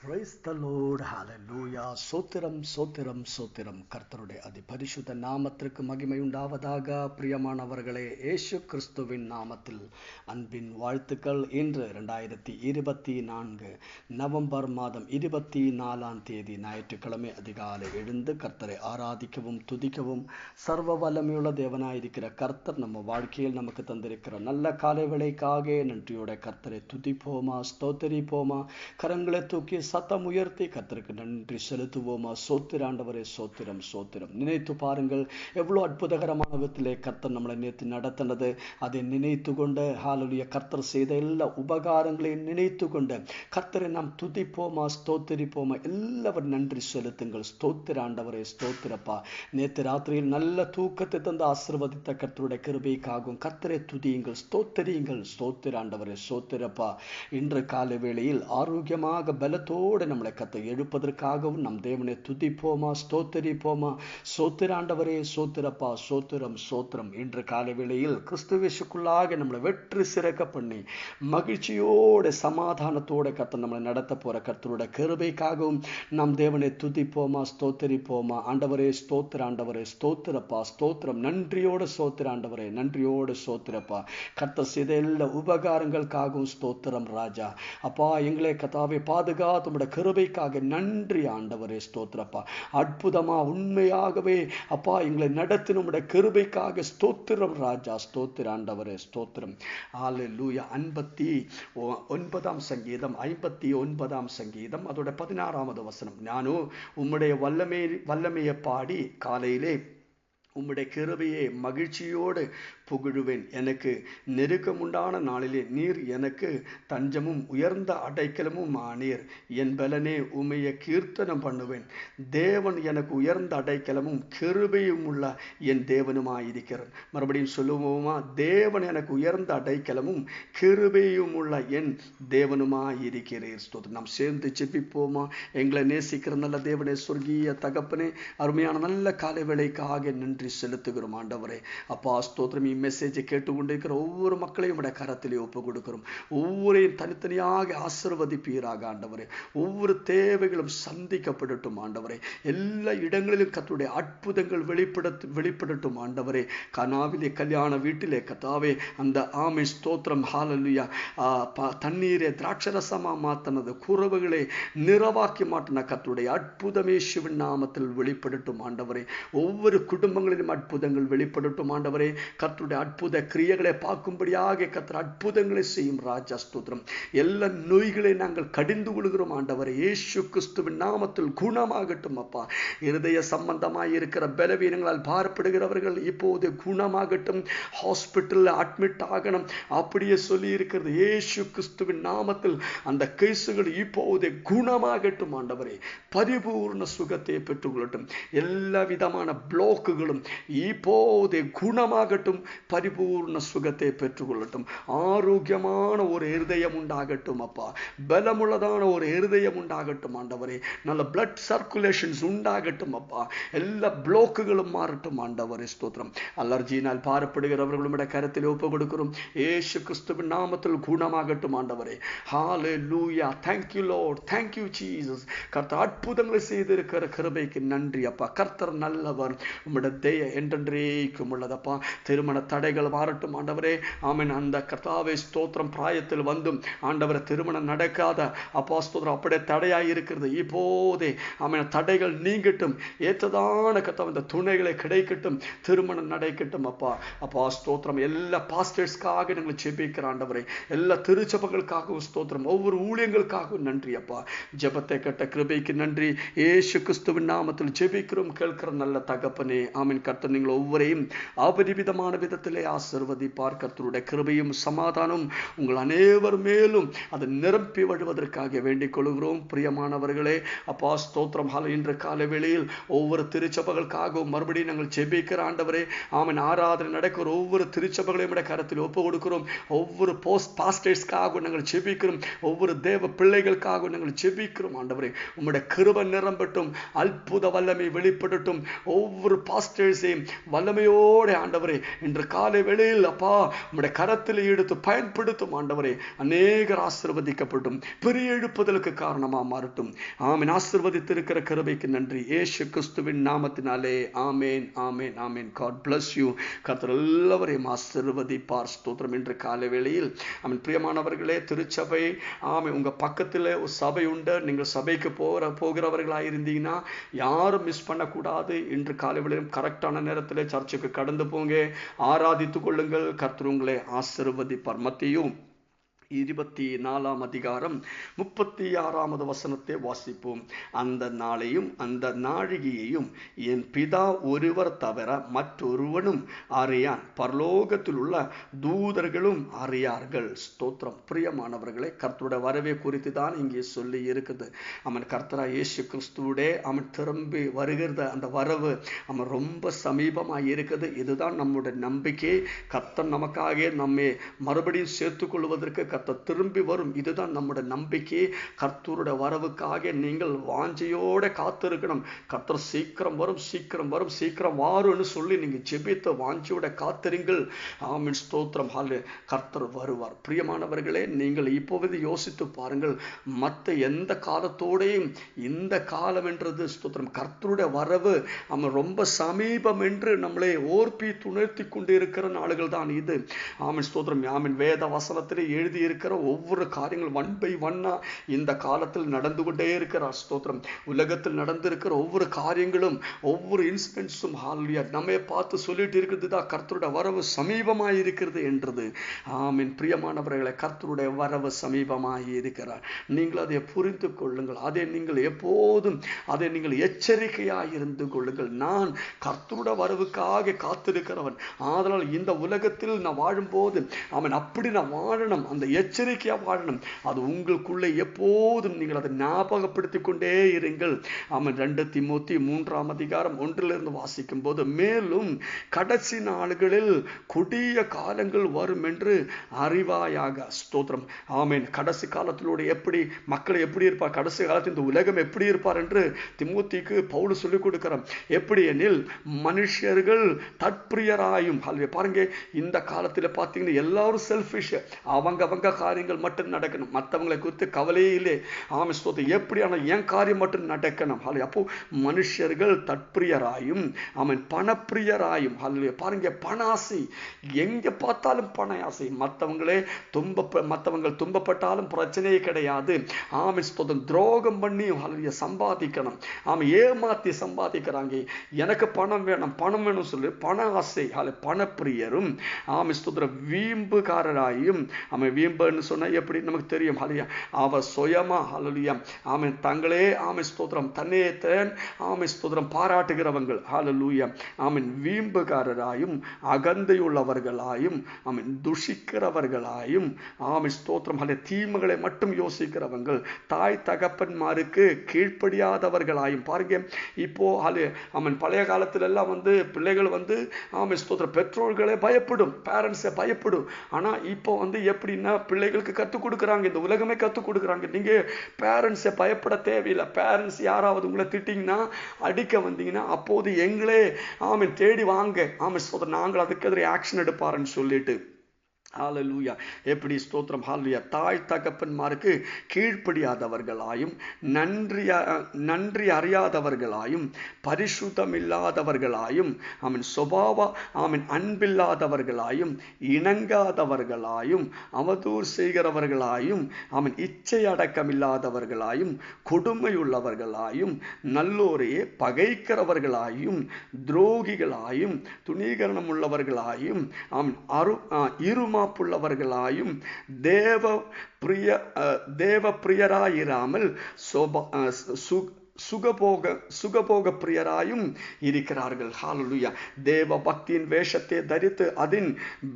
Praise the Lord. Hallelujah. சோத்திரம் சோத்திரம் சோத்திரம். கர்த்தருடைய அதிபரிசுத்த நாமத்திற்கு மகிமை உண்டாவதாக. பிரியமானவர்களே, இயேசு கிறிஸ்துவின் நாமத்தில் அன்பின் வாழ்த்துக்கள். இன்று 2024 நவம்பர் மாதம் 24ஆம் தேதி ஞாயிற்றுக்கிழமை அதிகாலை எழுந்து கர்த்தரை ஆராதிக்கவும் துதிக்கவும் சர்வ வல்லமையுள்ள தேவனாயிருக்கிற கர்த்தர் நம்ம வாழ்க்கையில் நமக்கு தந்திருக்கிற நல்ல காலை வேளைக்காக நன்றியோட கர்த்தரை துதிப்போமா, ஸ்தோத்தரிப்போமா. கரங்களை தூக்கி சத்தம் உயர்த்தி கர்த்தருக்கு நன்றி செலுத்துவோமா. சோத்திராண்டவரே, சோத்திரம் சோத்திரம். நினைத்து பாருங்கள், எவ்வளவு அற்புதகரமான விதத்திலே கர்த்தர் நம்மளை நேற்று நடத்தினது. அதை நினைத்து கொண்டு ஹalleluya, கர்த்தர் செய்த எல்லா உபகாரங்களையும் நினைத்து கொண்டு கர்த்தரை நாம் துதிப்போமா, ஸ்தோத்திரிப்போமா. எல்லாரும் நன்றி செலுத்துங்கள். ஸ்தோத்திராண்டவரே, ஸ்தோத்திரப்பா. நேற்று ராத்திரியில் நல்ல தூக்கத்தை தந்து ஆசீர்வதித்த கர்த்தருடைய கிருபைக்காகவும் கர்த்தரை துதியுங்கள், ஸ்தோத்திரியுங்கள். ஸ்தோத்திராண்டவரே, ஸ்தோத்திரப்பா. இன்று காலை வேளையில் ஆரோக்கியமாக பலத்தோடு நம்மளை கர்த்தர் எழுப்பதற்காகவும் நம் தேவனை துதிப்போமா, ஸ்தோத்திரிப்போமா. சோத்திராண்டவரே, சோத்திரப்பா. சோத்திரம் சோத்திரம். இன்று காலை வேளையில் கிறிஸ்துவேசுக்குள்ளாக நம்மளை வெற்றி சிறக்க பண்ணி மகிழ்ச்சியோட சமாதானத்தோட கர்த்தர் நம்மளை நடத்த போற கர்த்தரோட கிருபைக்காகவும் நம் தேவனை துதிப்போமா, ஸ்தோத்திரிப்போமா. ஆண்டவரே, ஸ்தோத்திர. ஆண்டவரே, ஸ்தோத்திரப்பா. ஸ்தோத்திரம். நன்றியோட சோத்திர ஆண்டவரே, நன்றியோட சோத்திரப்பா. கர்த்தர் செய்த எல்லா உபகாரங்களுக்காகவும் ஸ்தோத்திரம் ராஜா. அப்பா, எங்களை கர்த்தாவே பாதுகாத்து உம்முடைய கிருபைக்காக நன்றி ஆண்டவரே, ஸ்தோத்திரப்பா. அற்புதமா உண்மையாகவே அப்பா எங்களை நடத்தின உம்முடைய கிருபைக்காக ஸ்தோத்திரம் ராஜா. ஸ்தோத்திர ஆண்டவரே, ஸ்தோத்திரம். ஹல்லேலூயா. 59ஆம் சங்கீதம் 59ஆம் சங்கீதம் அதோட 16வது வசனம். நானும் உம்முடைய வல்லமையை பாடி காலையிலே உம்முடைய கிருபையை மகிழ்ச்சியோடு புகழுவேன். எனக்கு நெருக்கம் உண்டான நாளிலே நீர் எனக்கு தஞ்சமும் உயர்ந்த அடைக்கலமும் ஆனீர். என் பலனே உம்மைய கீர்த்தனம் பண்ணுவேன். தேவன் எனக்கு உயர்ந்த அடைக்கலமும் கிருபையும் உள்ள என் தேவனுமாயிருக்கிறார். மறுபடியும் சொல்லுவோமா? தேவன் எனக்கு உயர்ந்த அடைக்கலமும் கிருபையும் உள்ள என் தேவனுமாயிருக்கிறீர். ஸ்தோத்திரம். நாம் சேர்ந்து ஜெபிப்போமா? எங்களை நேசிக்கிற நல்ல தேவனே, சொர்க்கீய தகப்பனே, அருமையான நல்ல காலை வேளைக்காக நன்றி செலுத்துகிறோம் ஆண்டவரே. அப்பா, ஸ்தோத்திரம். மெசேஜை கேட்டுக்கொண்டிருக்கிற ஒவ்வொரு மக்களையும் உடைய கரத்திலே ஒப்பு கொடுக்கிறோம். ஒவ்வொரையும் தனித்தனியாக ஆசீர்வதிப்பீராக ஆண்டவரே. ஒவ்வொரு தேவைகளும் சந்திக்கப்படட்டும் ஆண்டவரே. எல்லா இடங்களிலும் கர்த்தருடைய அற்புதங்கள் வெளிப்படட்டும் ஆண்டவரே. கனாவிலே கல்யாண வீட்டிலே கர்த்தாவே அந்த ஆமை ஸ்தோத்திரம் ஹல்லேலூயா தண்ணீரை திராட்சரசமா மாற்றினது, குறவுகளை நிறவாக்கி மாற்றின கர்த்தருடைய அற்புதம் இயேசுவின் நாமத்தில் வெளிப்படட்டும் ஆண்டவரே. ஒவ்வொரு குடும்பங்களிலும் அற்புதங்கள் வெளிப்படட்டும் ஆண்டவரே. கர்த்தருடைய அற்புத கிரியைகளை பார்க்கும்படியாக கர்த்தர் அற்புதங்களை செய்யும் ராஜா. ஸ்தோத்திரம். எல்லா நோய்களை நாங்கள் கடிந்து கொள்கிறோம் ஆண்டவரே. இயேசு கிறிஸ்துவின் நாமத்தில் குணமாகட்டும் அப்பா. இருதய சம்பந்தமாய் இருக்கிற பலவீனங்களால் பார்ப்படுகிறவர்கள் இப்போது குணமாகட்டும். ஹாஸ்பிட்டல்ல அட்மிட் ஆகணும் அப்படியே சொல்லி இருக்கிறது. இயேசு கிறிஸ்துவின் நாமத்தில் அந்த கேசுகள் இப்போது குணமாகட்டும் ஆண்டவரே. பரிபூர்ண சுகத்தை பெற்றுக்கொள்ளட்டும். எல்லா விதமான பிளாக்குகளும் இப்போது குணமாகட்டும். பரிபூர்ண சுகத்தை பெற்றுக்கொள்ளட்டும். ஆரோக்கியமான ஒரு இருதயம் உண்டாகட்டும் அப்பா. பலமுள்ளதான ஒரு இருதயம் உண்டாகட்டும் ஆண்டவரே. நல்ல பிளட் சர்க்குலேஷன்ஸ் உண்டாகட்டும் அப்பா. எல்லா பிளாக்குகளும் மாறட்டும் ஆண்டவரே. ஸ்தோத்திரம். அலர்ஜியினால் பாரப்படுகிறவர்களும் கரத்தில் ஒப்பு கொடுக்கிறோம். இயேசு கிறிஸ்துவின் நாமத்தில் குணமாகட்டும் ஆண்டவரே. ஹல்லேலூயா. Thank you Lord. Thank you Jesus. கர்த்தர் அற்புதங்களை செய்திருக்கிற கிருபைக்கு நன்றி அப்பா. கர்த்தர் நல்லவர். உம்முடைய தயை என்றென்றைக்கும் உள்ளதப்பா. திருமண தடைகள் மாறட்டும் ஆண்டவரே. ஆமென். அந்த கர்த்தாவே ஸ்தோத்திரம். பிராயத்தில் வந்தும் ஆண்டவரை திருமணம் நடக்காத அப்பா ஸ்தோத்திரம் அப்படியே தடையாய் இருக்கிறது. இப்போதே ஆமென், தடைகள் நீங்கட்டும். ஏற்றதான கர்த்தாவே இந்த துணைகளை கிடைக்கட்டும். திருமணம் நடக்கட்டும் அப்பா. அப்பா ஸ்தோத்திரம். எல்லா பாஸ்டர்ஸ்க்காக நாங்கள் ஜெபிக்கிற ஆண்டவரே. எல்லா திருச்சபைகளுக்காகவும் ஸ்தோத்திரம். ஒவ்வொரு ஊழியங்களுக்காகவும் நன்றி அப்பா. ஜெபத்தை கேட்ட கிருபைக்கு நன்றி. இயேசு கிறிஸ்துவின் நாமத்தில் ஜெபிக்கிறோம் கேட்கிற நல்ல தகப்பனே. ஆமென். கர்த்தர் நீங்கள் ஒவ்வொரையும் அபரிவிதமான விதத்திலே ஆசீர்வதிப்பார். கர்த்தருடைய கிருபையும் சமாதானம் உங்கள் அனைவர் மேலும் அது நிரப்பி வழுவதற்காக வேண்டிக் கொள்கிறோம். பிரியமானவர்களே, அப்பா ஸ்தோத்திரம். இன்று காலை வேளையில் ஒவ்வொரு திருச்சபைகளுக்காகவும் மறுபடியும் நாங்கள் ஜெபிக்கிற ஆண்டவரே. ஆமென். ஆராதனை நடக்கிற ஒவ்வொரு திருச்சபைகளையும் கரத்தில் ஒப்பு கொடுக்கிறோம். ஒவ்வொரு பாஸ்டர்ஸ்க்காக நாங்கள் ஜெபிக்கிறோம். ஒவ்வொரு தேவ பிள்ளைகளுக்காக நாங்கள் ஜெபிக்கிறோம் ஆண்டவரே. உம்முடைய கிருபை நிரம்பட்டும். அற்புத வல்லமை வெளிப்படட்டும். ஒவ்வொரு பாஸ்டர்ஸையும் வல்லமையோட ஆண்டவரே இன்று இன்று காலை வேளையில் அப்பா உம்முடைய கரத்தில் எடுத்து பயன்படுத்தும் ஆண்டவரே. அநேகர் ஆசீர்வதிக்கப்பட்டும் பெரிய எழுப்புதலுக்கு காரணமா மாறட்டும். ஆமென். ஆசீர்வதித்திருக்கிற கிருபைக்கு நன்றி இயேசு கிறிஸ்துவின் நாமத்தினாலே. ஆமென், ஆமென், ஆமென். God bless you. கர்த்தர் எல்லாவரையும் ஆசீர்வதிப்பார். ஸ்தோத்திரம். இன்று காலை வேளையில் ஆமென். பிரியமானவர்களே, திருச்சபை ஆமென் உங்க பக்கத்துல ஒரு சபை உண்டு. நீங்கள் சபைக்கு போகிறவர்களாக இருந்தீங்கன்னா யாரும் மிஸ் பண்ணக்கூடாது. இன்று காலை வேளையிலும் கரெக்டான நேரத்தில் சர்ச்சுக்கு கடந்து போங்க, ஆராதித்துக் கொள்ளுங்கள். கர்த்தர் உங்களை ஆசீர்வதிப்பார். மத்தேயு 24 36 வசனத்தை வாசிப்போம். அந்த நாளையும் அந்த நாழிகையையும் என் பிதா ஒருவர் தவிர மற்றொருவனும் அறியான், பரலோகத்தில் உள்ள தூதர்களும் அறியார்கள். ஸ்தோத்திரம். பிரியமானவர்களே, கர்த்தருடைய வரவை குறித்து தான் இங்கே சொல்லி இருக்குது. அவன் கர்த்தரா இயேசு கிறிஸ்துவுடைய அவன் திரும்பி வருகிறத அந்த வரவு அவன் ரொம்ப சமீபமாக இருக்குது. இதுதான் நம்முடைய நம்பிக்கை. கர்த்தர் நமக்காக நம்மை மறுபடியும் சேர்த்துக் கொள்வதற்கு கர்த்தர் திரும்பி வரும். இதுதான் நம்முடைய நம்பிக்கை. கர்த்தருடைய வரவுக்காக நீங்கள் வாஞ்சையோட காத்திருக்கணும். கர்த்தர் சீக்கிரம் வரும், சீக்கிரம் வரும், சீக்கிரம் வாருன்னு சொல்லி நீங்க ஜெபித்த வாஞ்சையோட காத்திருங்கள். ஆமென். ஸ்தோத்திரம். கர்த்தர் வருவார். பிரியமானவர்களே, நீங்கள் இப்போது யோசித்து பாருங்கள். மற்ற எந்த காலத்தோடையும் இந்த காலம் என்றது ஸ்தோத்திரம் கர்த்தருடைய வரவு அவன் ரொம்ப சமீபம் என்று நம்மளை ஓர்ப்பி துணர்த்தி கொண்டு இருக்கிற நாடுகள் தான் இது. ஆமென். ஸ்தோத்திரம். ஆமென். வேத வசனத்திலே எழுதி இருக்கிற ஒவ்வொரு காரியங்கள் ஒன் பை ஒன்னா இந்த காலத்தில் நடந்து கொண்டே இருக்கிறார். ஸ்தோத்திரம். உலகத்தில் நடந்திருக்கிற ஒவ்வொரு காரியங்களும் ஒவ்வொரு இன்சிடென்ட்ஸும் ஹalleluya நம்மை பார்த்து சொல்லிட்டு இருக்கிறது தான் கர்த்தருடைய வரவு சமீபமாய் இருக்கிறது என்றது. ஆமென். பிரியமானவர்களே, கர்த்தருடைய வரவு சமீபமாய் இருக்கிறார். நீங்கள் அதை புரிந்து கொள்ளுங்கள். அதை நீங்கள் எப்போதும் அதை நீங்கள் எச்சரிக்கையாய் இருந்து கொள்ளுங்கள். நான் கர்த்தருடைய வரவுக்காக காத்திருக்கிறவன். ஆதலால் இந்த உலகத்தில் நான் வாழும்போது அவன் அப்படி நான் வாழணும், அந்த எச்சரிக்கையா வாழணும். அது உங்களுக்குள்ளே எப்போதும் நீங்கள் அதை ஞாபகப்படுத்திக் கொண்டே இருங்கள். அவன் 2 தீமோத்தேயு 3 வாசிக்கும் போது, மேலும் கடைசி நாள்களில் கொடிய காலங்கள் வரும் என்று அறிவாயாக. ஸ்தோத்திரம். ஆமென். கடைசி காலத்திலோடு எப்படி மக்கள் எப்படி இருப்பார், கடைசி காலத்தில் இந்த உலகம் எப்படி இருப்பார் என்று தீமோத்தேயுக்கு பவுல் சொல்லிக் கொடுக்கிறார். எப்படி எனில் மனுஷர்கள் தற்பிரியராயும். பாருங்க, இந்த காலத்தில் பார்த்தீங்கன்னா எல்லாரும் செல்ஃபிஷ். அவங்க காரியங்கள் மட்டும் நடக்கணும், மற்றவங்களை குறித்து கவலையே இல்லை. ஆமென். ஸ்தோத்திரம். எப்படியான என் காரியம் மட்டும் நடக்கணும். அப்போ மனுஷர்கள் தற்பிரியராயும் அவன் பணப்பிரியராயும். பாருங்க, பண ஆசை, எங்க பார்த்தாலும் பண ஆசை. மற்றவங்க துன்பப்பட்டாலும் பிரச்சனையே கிடையாது. ஆமென். ஸ்தோத்திரம். துரோகம் பண்ணி சம்பாதிக்கணும். ஆமென். ஏமாத்தி சம்பாதிக்கிறாங்க. எனக்கு பணம் வேணும், பணம் வேணும் சொல்லி பண ஆசை. பணப்பிரியரும். ஆமென். ஸ்தோத்திரம். வீம்புகாரராயும். அவன் வீம்புன்னு சொன்னா எப்படி நமக்கு தெரியும். அவ சுயமா ஹல்லேலூயா ஆமென் தங்களே ஆமென் ஸ்தோத்திரம் தன்னையேதான் ஆமென் ஸ்தோத்திரம் பாராட்டுகிறவங்கள். ஹல்லேலூயா ஆமென். வீம்புகாரராயும் அகந்தையுள்ளவர்களாயும் ஆமென் துஷிக்கிறவர்களாயும் ஆமென் ஸ்தோத்திரம் தீமைகளை மட்டும் யோசிக்கிறவங்கள், தாய் தகப்பன்மாருக்கு கீழ்ப்படியாதவர்களாயும். பாருங்க, இப்போ ஆமென் பழைய காலத்துல எல்லாம் பிள்ளைகள் ஆமென் ஸ்தோத்திரம் பெற்றோர்களே பயப்படும், பேரண்ட்ஸை பயப்படும். ஆனா இப்போ எப்படின்னா பிள்ளைகளுக்கு கற்றுக் கொடுக்குறாங்க, இந்த உலகமே கற்றுக் கொடுக்குறாங்க. நீங்க பேரண்ட்ஸை பயப்பட தேவையில்லை. பேரண்ட்ஸ் யாராவது உங்களை திட்டிங்கன்னா அடிக்க வந்தீங்கன்னா அப்போது எங்களே ஆமென் தேடி வாங்க. ஆமென் ஸ்தோத்திரம். நாங்கள் அதுக்கு எதிரே ஆக்ஷன் எடுப்பாருன்னு சொல்லிட்டு ஹல்லேலூயா. எப்படி ஸ்தோத்திரம். ஹல்லேலூயா. தாய் தகப்பன்மாருக்கு கீழ்ப்படியாதவர்களாயும் நன்றி அறியாதவர்களாயும் பரிசுத்தம் இல்லாதவர்களாயும் ஆமென் சுபாவ ஆமென் அன்பில்லாதவர்களாயும் இணங்காதவர்களாயும் அவதூறு செய்கிறவர்களாயும் ஆமென் இச்சை அடக்கம் இல்லாதவர்களாயும் கொடுமையுள்ளவர்களாயும் நல்லோரையே பகைக்கிறவர்களாயும் துரோகிகளாயும் துணிகரணம் உள்ளவர்களாயும் ஆமென் இருமாப்புள்ளவர்களாயும் தேவ பிரியராயிராமல் சுகபோக பிரியராயும் இருக்கிறார்கள். ஹல்லேலூயா. தேவ பக்தியின் வேஷத்தை தரித்து அதன்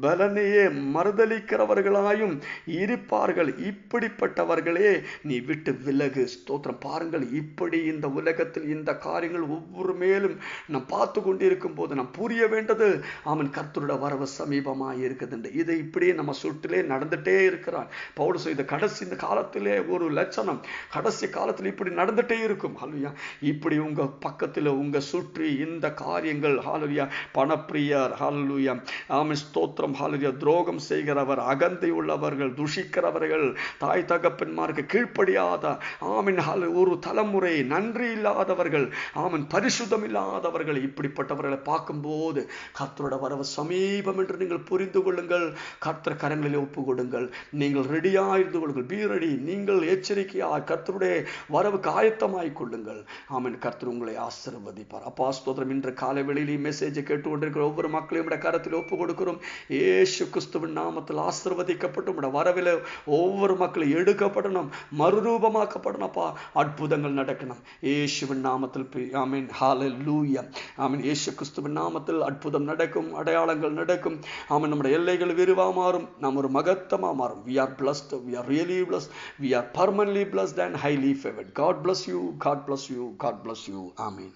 பலனையே மறுதலிக்கிறவர்களாயும் இருப்பார்கள். இப்படிப்பட்டவர்களே நீ விட்டு விலகு. ஸ்தோத்திரம். பாருங்கள், இப்படி இந்த உலகத்தில் இந்த காரியங்கள் ஒவ்வொரு மேலும் நாம் பார்த்து கொண்டிருக்கும் போது நாம் புரிய வேண்டது அவன் கர்த்தருடைய வரவு சமீபமாக இருக்குது. இது இப்படியே நம்ம சுட்டிலே நடந்துட்டே இருக்கிறான் பவுல். இந்த கடைசி இந்த காலத்திலே ஒரு லட்சணம், கடைசி காலத்தில் இப்படி நடந்துட்டே இருக்கும். ஹல்லேலூயா. இப்படி உங்க பக்கத்தில் உங்க சுற்றி இந்த காரியங்கள் ஹல்லேலூயா, பணப்பிரியர் ஹல்லேலூயா, ஆமென் ஸ்தோத்திரம் ஹல்லேலூயா, துரோகம் செய்கிறவர், அகந்தை உள்ளவர்கள், துஷிக்கிறவர்கள், தாய் தகப்பன்மாருக்கு கீழ்ப்படியாத ஆமென் ஒரு தலைமுறை, நன்றி இல்லாதவர்கள், ஆமென் பரிசுத்தம் இல்லாதவர்கள், இப்படிப்பட்டவர்களை பார்க்கும்போது கர்த்தரோட வரவு சமீபம் என்று நீங்கள் புரிந்து கொள்ளுங்கள். கர்த்தர் கரங்களில் ஒப்பு கொடுங்கள். நீங்கள் ரெடியா இருந்து கொள்ளுங்கள். Be ready. நீங்கள் எச்சரிக்கையா கர்த்தருடைய வரவுக்கு ஆயத்தமாய் கொள்ளுங்கள். ஆமென். கர்த்தர் உங்களை ஆசீர்வதிப்பார். அப்பா ஸ்தோத்திரம். இன்று காலை வெளியிலே மெசேஜ் கேட்டுக்கொண்டிருக்கிற ஒவ்வொரு மக்களையும் கரத்தில் ஒப்பு கொடுக்கிறோம். இயேசு கிறிஸ்துவின் நாமத்தில் ஆசீர்வதிக்கப்பட்டும் வரவில் ஒவ்வொரு மக்களும் எடுக்கப்படணும், மறுரூபமாக்கப்படணும்ப்பா. அற்புதங்கள் நடக்கணும் இயேசுவின் நாமத்தில். ஆமென். ஹல்லேலூயா. ஆமென். இயேசு கிறிஸ்துவின் நாமத்தில் அற்புதம் நடக்கும், அடையாளங்கள் நடக்கும். ஆமென். நம்முடைய எல்லைகள் விரிவா மாறும், நாம் ஒரு மகத்தமா மாறும். We are blessed, we are really blessed, we are permanently blessed and highly favored. God bless you, God bless you, God bless you. Amen.